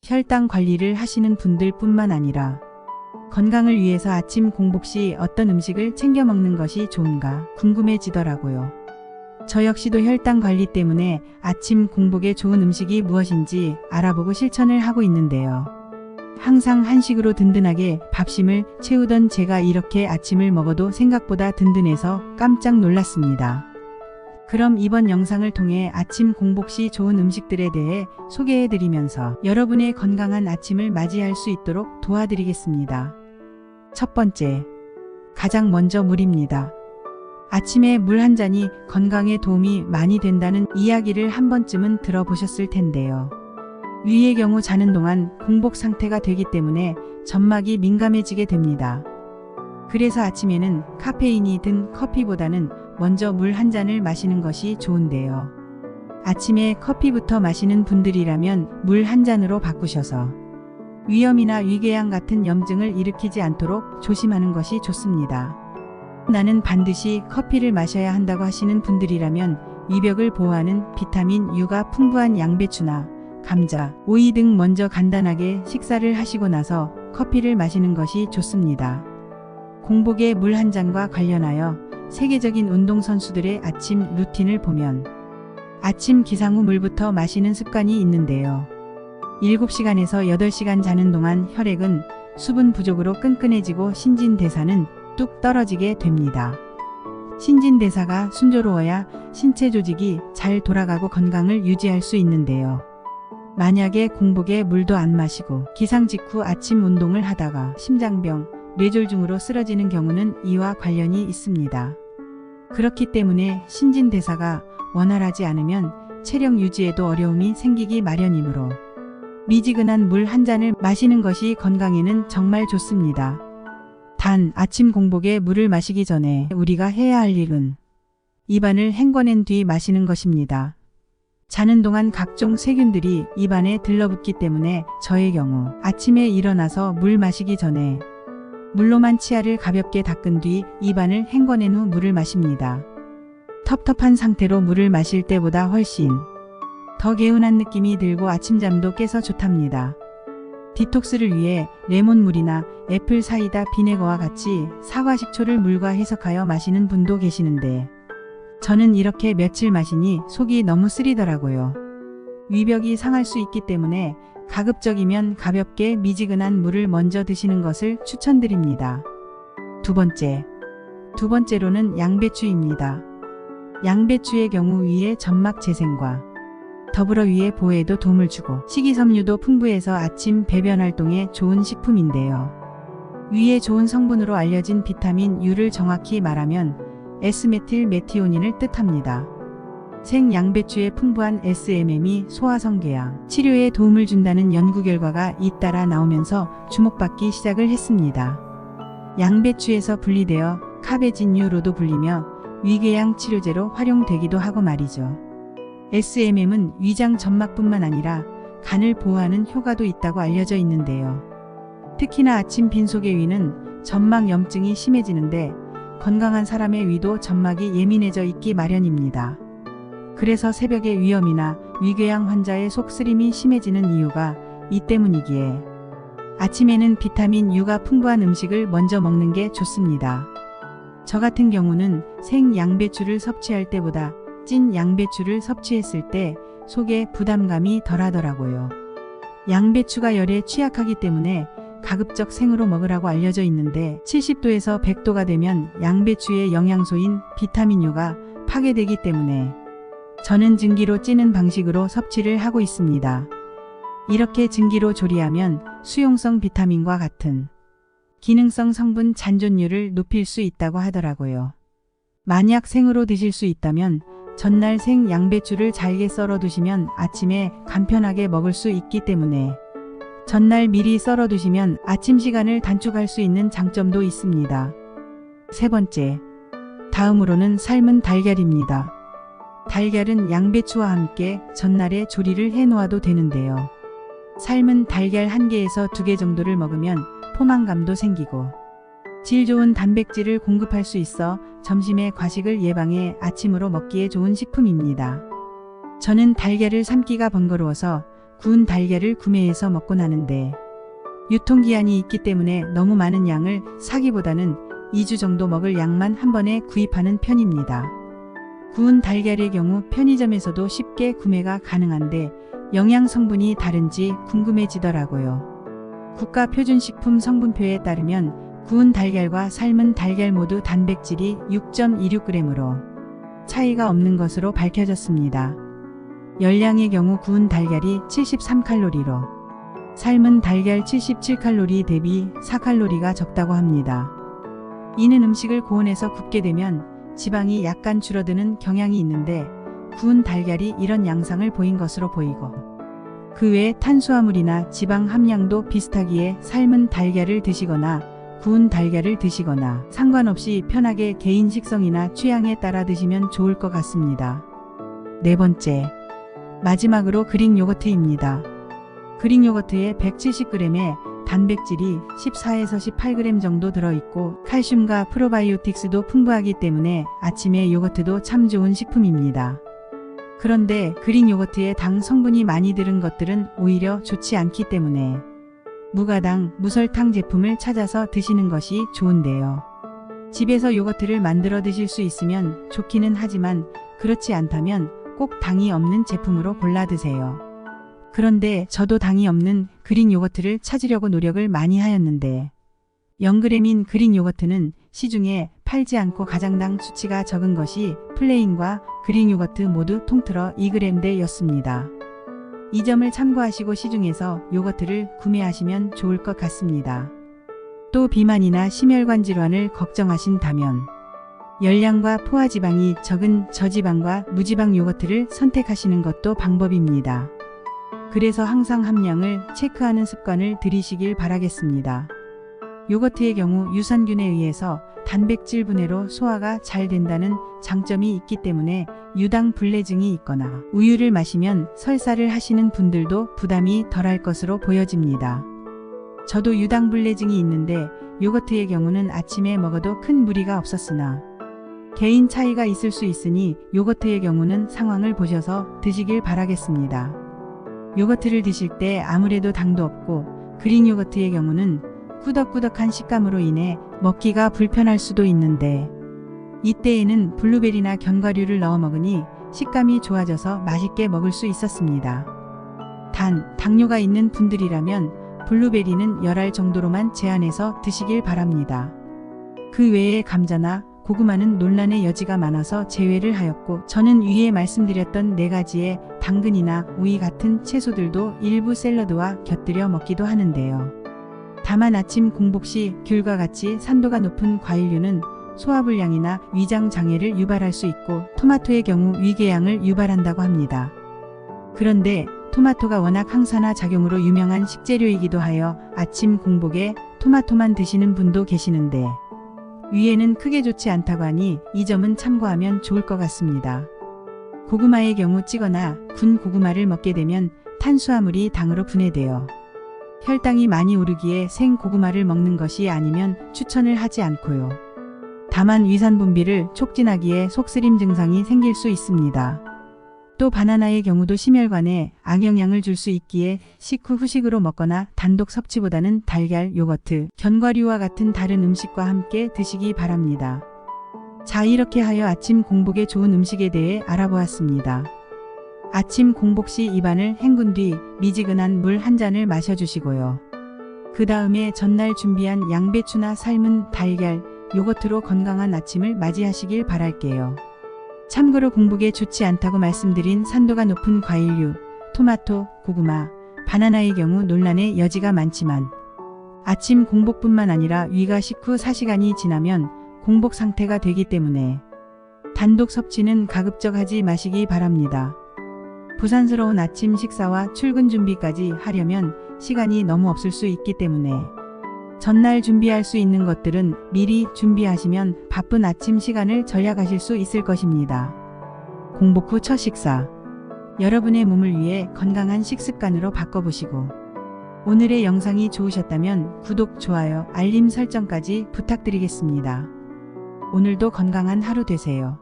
혈당 관리를 하시는 분들 뿐만 아니라 건강을 위해서 아침 공복 시 어떤 음식을 챙겨 먹는 것이 좋은가 궁금해지더라고요. 저 역시도 혈당 관리 때문에 아침 공복에 좋은 음식이 무엇인지 알아보고 실천을 하고 있는데요. 항상 한식으로 든든하게 밥심을 채우던 제가 이렇게 아침을 먹어도 생각보다 든든해서 깜짝 놀랐습니다. 그럼 이번 영상을 통해 아침 공복 시 좋은 음식들에 대해 소개해드리면서 여러분의 건강한 아침을 맞이할 수 있도록 도와드리겠습니다. 첫 번째, 가장 먼저 물입니다. 아침에 물 한 잔이 건강에 도움이 많이 된다는 이야기를 한 번쯤은 들어보셨을 텐데요. 위의 경우 자는 동안 공복 상태가 되기 때문에 점막이 민감해지게 됩니다. 그래서 아침에는 카페인이 든 커피보다는 먼저 물 한 잔을 마시는 것이 좋은데요. 아침에 커피부터 마시는 분들이라면 물 한 잔으로 바꾸셔서 위염이나 위궤양 같은 염증을 일으키지 않도록 조심하는 것이 좋습니다. 나는 반드시 커피를 마셔야 한다고 하시는 분들이라면 위벽을 보호하는 비타민 U가 풍부한 양배추나 감자, 오이 등 먼저 간단하게 식사를 하시고 나서 커피를 마시는 것이 좋습니다. 공복에 물 한 잔과 관련하여 세계적인 운동선수들의 아침 루틴을 보면 아침 기상 후 물부터 마시는 습관이 있는데요. 7시간에서 8시간 자는 동안 혈액은 수분 부족으로 끈끈해지고 신진대사는 뚝 떨어지게 됩니다. 신진대사가 순조로워야 신체 조직이 잘 돌아가고 건강을 유지할 수 있는데요. 만약에 공복에 물도 안 마시고 기상 직후 아침 운동을 하다가 심장병, 뇌졸중으로 쓰러지는 경우는 이와 관련이 있습니다. 그렇기 때문에 신진대사가 원활하지 않으면 체력 유지에도 어려움이 생기기 마련이므로 미지근한 물 한 잔을 마시는 것이 건강에는 정말 좋습니다. 단 아침 공복에 물을 마시기 전에 우리가 해야 할 일은 입안을 헹궈낸 뒤 마시는 것입니다. 자는 동안 각종 세균들이 입안에 들러붙기 때문에 저의 경우 아침에 일어나서 물 마시기 전에 물로만 치아를 가볍게 닦은 뒤 입안을 헹궈낸 후 물을 마십니다. 텁텁한 상태로 물을 마실 때보다 훨씬 더 개운한 느낌이 들고 아침잠도 깨서 좋답니다. 디톡스를 위해 레몬물이나 애플 사이다 비네거와 같이 사과 식초를 물과 해석하여 마시는 분도 계시는데 저는 이렇게 며칠 마시니 속이 너무 쓰리더라고요. 위벽이 상할 수 있기 때문에 가급적이면 가볍게 미지근한 물을 먼저 드시는 것을 추천드립니다. 두 번째로는 양배추입니다. 양배추의 경우 위의 점막 재생과 더불어 위의 보호에도 도움을 주고 식이섬유도 풍부해서 아침 배변 활동에 좋은 식품인데요. 위에 좋은 성분으로 알려진 비타민 U를 정확히 말하면 S메틸메티오닌을 뜻합니다. 생양배추의 풍부한 SMM이 소화성궤양 치료에 도움을 준다는 연구 결과가 잇따라 나오면서 주목받기 시작을 했습니다. 양배추에서 분리되어 카베진유로도 불리며 위궤양 치료제로 활용되기도 하고 말이죠. SMM은 위장 점막뿐만 아니라 간을 보호하는 효과도 있다고 알려져 있는데요. 특히나 아침 빈속의 위는 점막 염증이 심해지는데 건강한 사람의 위도 점막이 예민해져 있기 마련입니다. 그래서 새벽에 위염이나 위궤양 환자의 속쓰림이 심해지는 이유가 이 때문이기에 아침에는 비타민 U가 풍부한 음식을 먼저 먹는 게 좋습니다. 저 같은 경우는 생 양배추를 섭취할 때보다 찐 양배추를 섭취했을 때 속에 부담감이 덜하더라고요. 양배추가 열에 취약하기 때문에 가급적 생으로 먹으라고 알려져 있는데 70도에서 100도가 되면 양배추의 영양소인 비타민 U가 파괴되기 때문에 저는 증기로 찌는 방식으로 섭취를 하고 있습니다. 이렇게 증기로 조리하면 수용성 비타민과 같은 기능성 성분 잔존율을 높일 수 있다고 하더라고요. 만약 생으로 드실 수 있다면 전날 생 양배추를 잘게 썰어 두시면 아침에 간편하게 먹을 수 있기 때문에 전날 미리 썰어 두시면 아침 시간을 단축할 수 있는 장점도 있습니다. 세 번째, 다음으로는 삶은 달걀입니다. 달걀은 양배추와 함께 전날에 조리를 해 놓아도 되는데요. 삶은 달걀 1개에서 2개 정도를 먹으면 포만감도 생기고 질 좋은 단백질을 공급할 수 있어 점심에 과식을 예방해 아침으로 먹기에 좋은 식품입니다. 저는 달걀을 삶기가 번거로워서 구운 달걀을 구매해서 먹곤 하는데 유통기한이 있기 때문에 너무 많은 양을 사기보다는 2주 정도 먹을 양만 한 번에 구입하는 편입니다. 구운 달걀의 경우 편의점에서도 쉽게 구매가 가능한데 영양 성분이 다른지 궁금해지더라고요. 국가표준식품 성분표에 따르면 구운 달걀과 삶은 달걀 모두 단백질이 6.26g으로 차이가 없는 것으로 밝혀졌습니다. 열량의 경우 구운 달걀이 73칼로리로 삶은 달걀 77칼로리 대비 4칼로리가 적다고 합니다. 이는 음식을 고온에서 굽게 되면 지방이 약간 줄어드는 경향이 있는데 구운 달걀이 이런 양상을 보인 것으로 보이고 그 외에 탄수화물이나 지방 함량도 비슷하기에 삶은 달걀을 드시거나 구운 달걀을 드시거나 상관없이 편하게 개인 식성이나 취향에 따라 드시면 좋을 것 같습니다. 네 번째, 마지막으로 그릭 요거트입니다. 그릭 요거트에 170g의 단백질이 14에서 18g 정도 들어있고 칼슘과 프로바이오틱스도 풍부하기 때문에 아침에 요거트도 참 좋은 식품입니다. 그런데 그릭 요거트에 당 성분이 많이 들은 것들은 오히려 좋지 않기 때문에 무가당, 무설탕 제품을 찾아서 드시는 것이 좋은데요. 집에서 요거트를 만들어 드실 수 있으면 좋기는 하지만 그렇지 않다면 꼭 당이 없는 제품으로 골라 드세요. 그런데 저도 당이 없는 그릭 요거트를 찾으려고 노력을 많이 하였는데 0g인 그릭 요거트는 시중에 팔지 않고 가장당 수치가 적은 것이 플레인과 그릭 요거트 모두 통틀어 2g대 였습니다. 이 점을 참고하시고 시중에서 요거트를 구매하시면 좋을 것 같습니다. 또 비만이나 심혈관 질환을 걱정하신다면 열량과 포화지방이 적은 저지방과 무지방 요거트를 선택하시는 것도 방법입니다. 그래서 항상 함량을 체크하는 습관을 들이시길 바라겠습니다. 요거트의 경우 유산균에 의해서 단백질 분해로 소화가 잘 된다는 장점이 있기 때문에 유당 불내증이 있거나 우유를 마시면 설사를 하시는 분들도 부담이 덜할 것으로 보여집니다. 저도 유당 불내증이 있는데 요거트의 경우는 아침에 먹어도 큰 무리가 없었으나 개인 차이가 있을 수 있으니 요거트의 경우는 상황을 보셔서 드시길 바라겠습니다. 요거트를 드실 때 아무래도 당도 없고 그릭 요거트의 경우는 꾸덕꾸덕한 식감으로 인해 먹기가 불편할 수도 있는데 이때에는 블루베리나 견과류를 넣어 먹으니 식감이 좋아져서 맛있게 먹을 수 있었습니다. 단, 당뇨가 있는 분들이라면 블루베리는 열알 정도로만 제한해서 드시길 바랍니다. 그 외에 감자나 고구마는 논란의 여지가 많아서 제외를 하였고 저는 위에 말씀드렸던 4가지의 당근이나 오이 같은 채소들도 일부 샐러드와 곁들여 먹기도 하는데요. 다만 아침 공복 시 귤과 같이 산도가 높은 과일류는 소화불량이나 위장장애를 유발할 수 있고 토마토의 경우 위궤양을 유발한다고 합니다. 그런데 토마토가 워낙 항산화 작용으로 유명한 식재료이기도 하여 아침 공복에 토마토만 드시는 분도 계시는데 위에는 크게 좋지 않다고 하니 이 점은 참고하면 좋을 것 같습니다. 고구마의 경우 찌거나 군 고구마를 먹게 되면 탄수화물이 당으로 분해되어 혈당이 많이 오르기에 생 고구마를 먹는 것이 아니면 추천을 하지 않고요. 다만 위산 분비를 촉진하기에 속쓰림 증상이 생길 수 있습니다. 또 바나나의 경우도 심혈관에 악영향을 줄 수 있기에 식후 후식으로 먹거나 단독 섭취보다는 달걀, 요거트, 견과류와 같은 다른 음식과 함께 드시기 바랍니다. 자, 이렇게 하여 아침 공복에 좋은 음식에 대해 알아보았습니다. 아침 공복 시 입안을 헹군 뒤 미지근한 물 한 잔을 마셔주시고요. 그 다음에 전날 준비한 양배추나 삶은 달걀, 요거트로 건강한 아침을 맞이하시길 바랄게요. 참고로 공복에 좋지 않다고 말씀드린 산도가 높은 과일류, 토마토, 고구마, 바나나의 경우 논란의 여지가 많지만 아침 공복뿐만 아니라 위가 식후 4시간이 지나면 공복 상태가 되기 때문에 단독 섭취는 가급적 하지 마시기 바랍니다. 부산스러운 아침 식사와 출근 준비까지 하려면 시간이 너무 없을 수 있기 때문에 전날 준비할 수 있는 것들은 미리 준비하시면 바쁜 아침 시간을 절약하실 수 있을 것입니다. 공복 후 첫 식사. 여러분의 몸을 위해 건강한 식습관으로 바꿔보시고 오늘의 영상이 좋으셨다면 구독, 좋아요, 알림 설정까지 부탁드리겠습니다. 오늘도 건강한 하루 되세요.